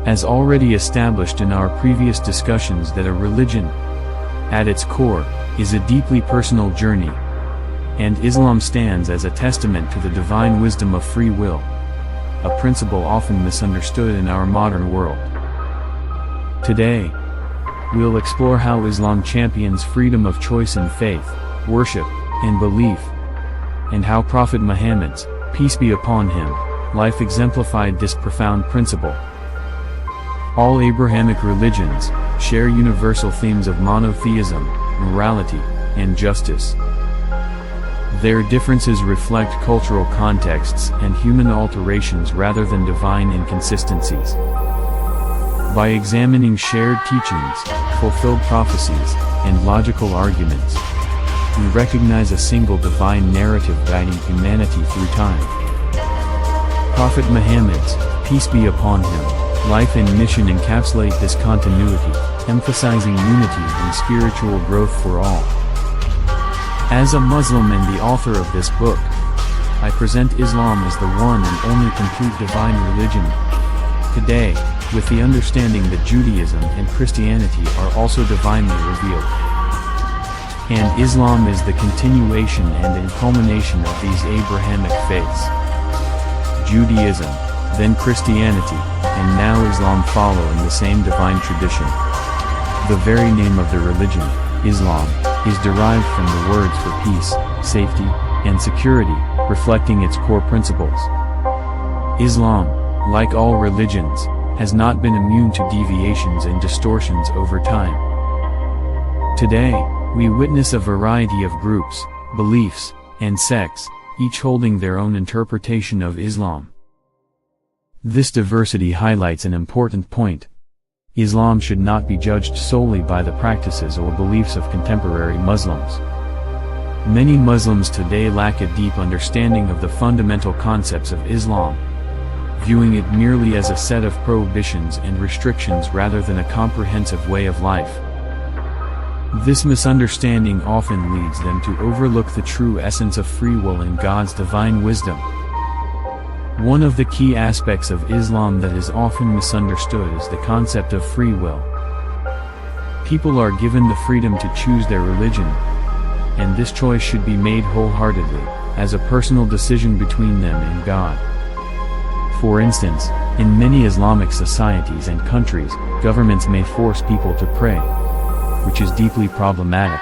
As already established in our previous discussions, that a religion, at its core, is a deeply personal journey, and Islam stands as a testament to the divine wisdom of free will, a principle often misunderstood in our modern world. Today, we'll explore how Islam champions freedom of choice in faith, worship, and belief, and how Prophet Muhammad's, peace be upon him, life exemplified this profound principle. All Abrahamic religions share universal themes of monotheism, morality, and justice. Their differences reflect cultural contexts and human alterations rather than divine inconsistencies. By examining shared teachings, fulfilled prophecies, and logical arguments, we recognize a single divine narrative guiding humanity through time. Prophet Muhammad's, peace be upon him, life and mission encapsulate this continuity, emphasizing unity and spiritual growth for all. As a Muslim and the author of this book, I present Islam as the one and only complete divine religion. Today, with the understanding that Judaism and Christianity are also divinely revealed, and Islam is the continuation and culmination of these Abrahamic faiths. Judaism, then Christianity, and now Islam follow in the same divine tradition. The very name of the religion, Islam, is derived from the words for peace, safety, and security, reflecting its core principles. Islam, like all religions, has not been immune to deviations and distortions over time. Today, we witness a variety of groups, beliefs, and sects, each holding their own interpretation of Islam. This diversity highlights an important point. Islam should not be judged solely by the practices or beliefs of contemporary Muslims. Many Muslims today lack a deep understanding of the fundamental concepts of Islam, viewing it merely as a set of prohibitions and restrictions rather than a comprehensive way of life. This misunderstanding often leads them to overlook the true essence of free will and God's divine wisdom. One of the key aspects of Islam that is often misunderstood is the concept of free will. People are given the freedom to choose their religion, and this choice should be made wholeheartedly, as a personal decision between them and God. For instance, in many Islamic societies and countries, governments may force people to pray, which is deeply problematic.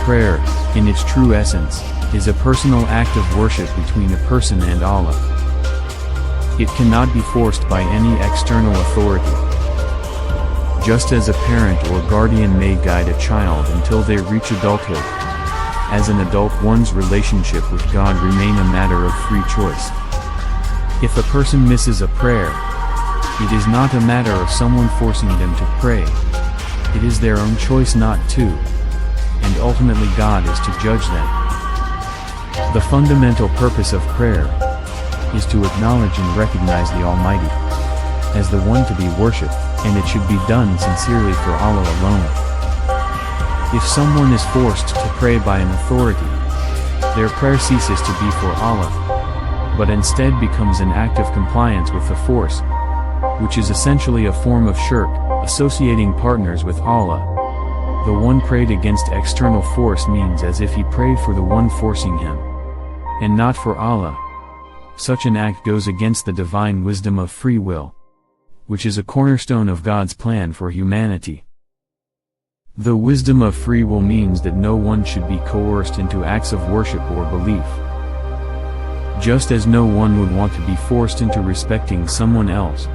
Prayer, in its true essence, is a personal act of worship between a person and Allah. It cannot be forced by any external authority. Just as a parent or guardian may guide a child until they reach adulthood, as an adult one's relationship with God remains a matter of free choice. If a person misses a prayer, it is not a matter of someone forcing them to pray. It is their own choice not to, and ultimately God is to judge them. The fundamental purpose of prayer is to acknowledge and recognize the Almighty as the one to be worshipped, and it should be done sincerely for Allah alone. If someone is forced to pray by an authority, their prayer ceases to be for Allah, but instead becomes an act of compliance with the force, which is essentially a form of shirk, associating partners with Allah. The one prayed against external force means as if he prayed for the one forcing him, and not for Allah. Such an act goes against the divine wisdom of free will, which is a cornerstone of God's plan for humanity. The wisdom of free will means that no one should be coerced into acts of worship or belief. Just as no one would want to be forced into respecting someone else,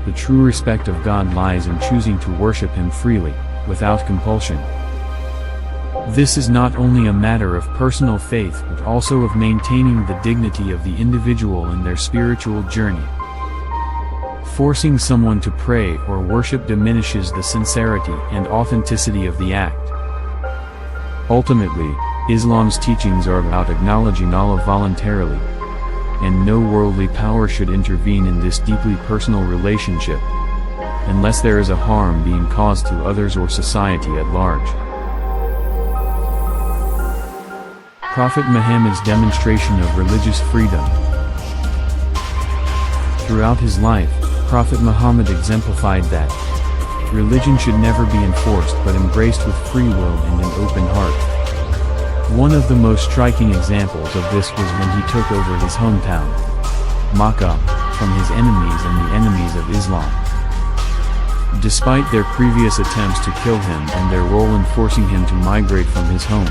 the true respect of God lies in choosing to worship Him freely, without compulsion. This is not only a matter of personal faith but also of maintaining the dignity of the individual in their spiritual journey. Forcing someone to pray or worship diminishes the sincerity and authenticity of the act. Ultimately, Islam's teachings are about acknowledging Allah voluntarily, and no worldly power should intervene in this deeply personal relationship, unless there is a harm being caused to others or society at large. Prophet Muhammad's demonstration of religious freedom. Throughout his life, Prophet Muhammad exemplified that religion should never be enforced but embraced with free will and an open heart. One of the most striking examples of this was when he took over his hometown, Makkah, from his enemies and the enemies of Islam. Despite their previous attempts to kill him and their role in forcing him to migrate from his home,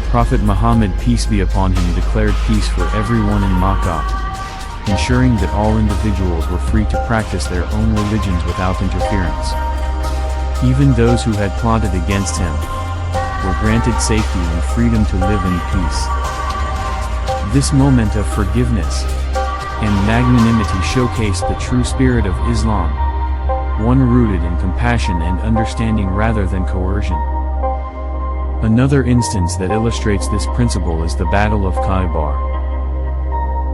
Prophet Muhammad, peace be upon him, declared peace for everyone in Makkah, ensuring that all individuals were free to practice their own religions without interference. Even those who had plotted against him were granted safety and freedom to live in peace. This moment of forgiveness and magnanimity showcased the true spirit of Islam, one rooted in compassion and understanding rather than coercion. Another instance that illustrates this principle is the Battle of Khaybar.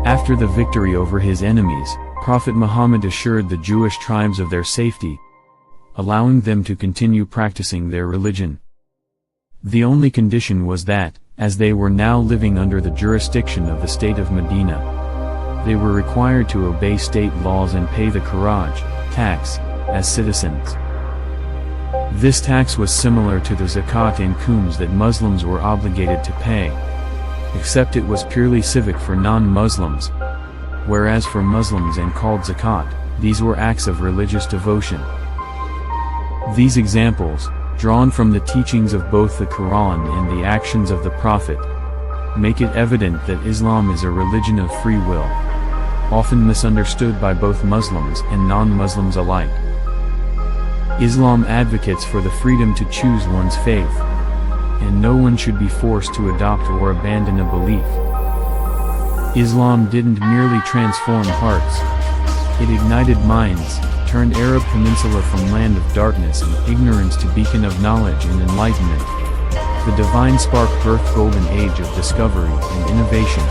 After the victory over his enemies, Prophet Muhammad assured the Jewish tribes of their safety, allowing them to continue practicing their religion. The only condition was that, as they were now living under the jurisdiction of the state of Medina, they were required to obey state laws and pay the Kharaj tax as citizens. This tax was similar to the zakat and khums that Muslims were obligated to pay, except it was purely civic for non-Muslims, whereas for Muslims and called zakat, these were acts of religious devotion. These examples, drawn from the teachings of both the Quran and the actions of the Prophet, make it evident that Islam is a religion of free will, often misunderstood by both Muslims and non-Muslims alike. Islam advocates for the freedom to choose one's faith, and no one should be forced to adopt or abandon a belief. Islam didn't merely transform hearts, it ignited minds, turned Arab Peninsula from land of darkness and ignorance to beacon of knowledge and enlightenment. The divine spark birthed Golden Age of discovery and innovation,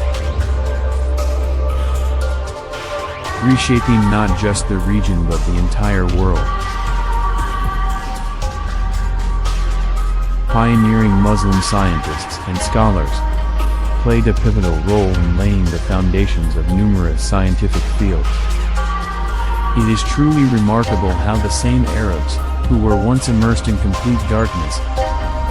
reshaping not just the region but the entire world. Pioneering Muslim scientists and scholars played a pivotal role in laying the foundations of numerous scientific fields. It is truly remarkable how the same Arabs, who were once immersed in complete darkness,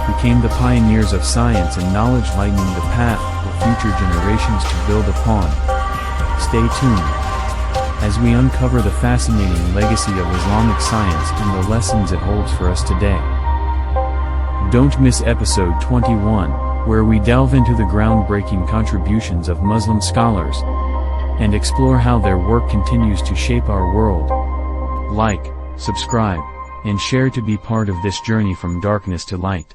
became the pioneers of science and knowledge, lightening the path for future generations to build upon. Stay tuned as we uncover the fascinating legacy of Islamic science and the lessons it holds for us today. Don't miss episode 21, where we delve into the groundbreaking contributions of Muslim scholars and explore how their work continues to shape our world. Like, subscribe, and share to be part of this journey from darkness to light.